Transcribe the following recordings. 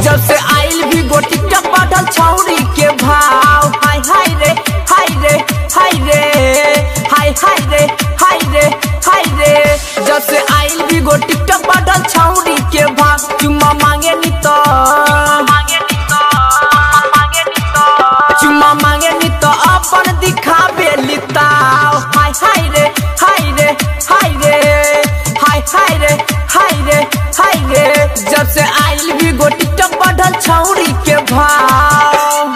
जब से आइल भी गोटी टक बढ़ल छौरी के भाव हाय हाय रे हाय रे हाय रे हाय हाय रे हाय रे हाय रे जब से आइल भी गोटी टक बढ़ल छौरी के भाव चुम्मा मांगे नी तो चुम्मा मांगे नी तो अपन दिखावे लिताव हाय हाय रे हाय रे हाय रे हाय हाय रे हाय रे हाय रे जब से आइल भी गोटी टक बढ़ल छौरी के भाव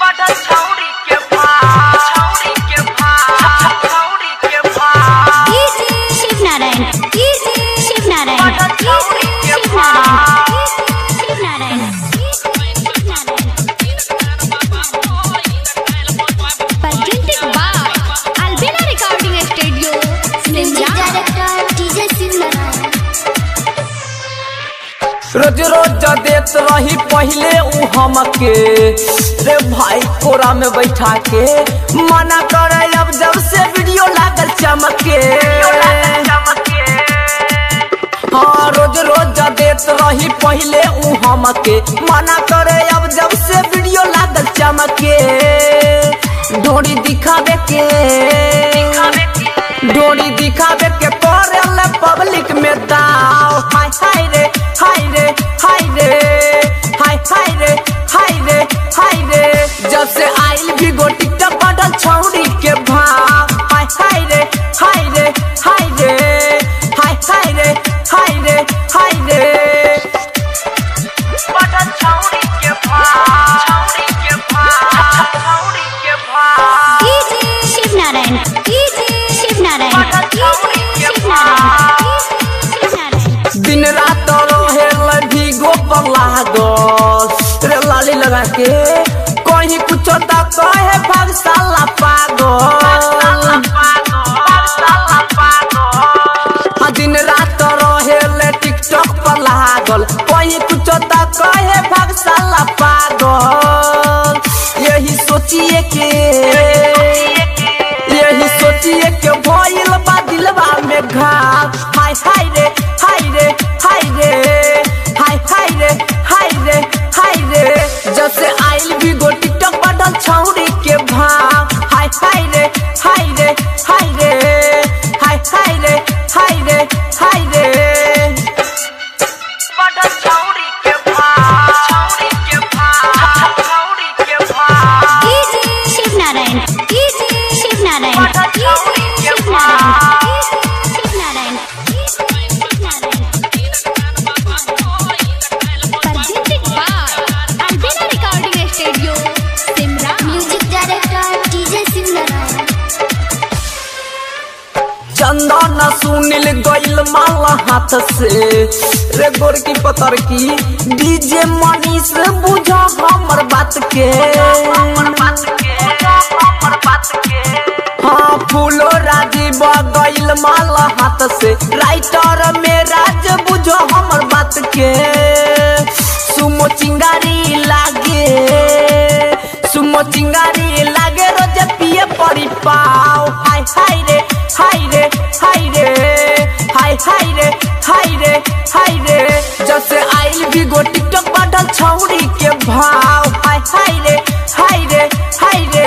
बढ़ल छौरी के भाव छौरी के भाव छौरी के भाव शिव नारायण शिव नारायण छौरी के भाव Shiv Narayan presented by Albina Recording Studio Music Director DJ Shiv Narayan रोज रोज देत रही पहले उ हमके रे भाई कोरा में बैठा के मना करे अब जब से वीडियो लागल चमके हाँ रोज रोज देत रही पहले उ हमके मना करे अब जब से वीडियो लागल चमके डोरी दिखावे के डोरी दिखावे के करेले पब्लिक में दाव हाय हाय रे हाय रे हाय रे हाय हाय रे हाय रे हाय रे जब से आइल भी गोटी टक बढ़ल छौरी के भाव हाय हाय रे हाय रे हाय रे हाय हाय रे हाय रे हाय रे बढ़ल छौरी के भाव छौरी के भाव छौरी के भाव शिव नारायण शिव नारायण दिन रात रहे भीगो पर लागल रे लाली लगा के कहीं कुछ तो कहे भागशाला पागल दिन रात रहे टिकटॉक पर लागल कहीं कुछ तो कहे भागशाला पागल यही सोचिए के भइल बा दिलवा में घाव हाय हाय रे हाय रे हाय रे हाय हाय रे हाय रे हाय रे जब से आइल भी गोटी टक बढ़ल छौरी के भाव हाय हाय रे हाय रे हाय रे हाय हाय रे हाय रे हाय रे बढ़ल छौरी के भाव छौरी के भाव छौरी के भाव Shiv Narayan Shiv Narayan presented by Albina Recording Studio Simra Music Director DJ Shiv Narayan चंदन सुनील गइल माला हाथ से रे गोरकी पतर की डीजे मनीष बुझ हमर बात के हाँ फूलो राजीव गइल माला हाथ से राइटर में राज बुझ हमर बात के सुमो चिंगारी लागे रोज पिए पड़ी पाओ हाय हाय रे हाय रे हाय रे हाय हाय रे हाय रे हाय रे जब से आइल भी गोटी टक बढ़ल छौरी के भाव हाय हाय रे हाय रे हाय रे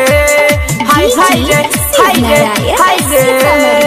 हाय हाय रे हाय रे हाय रे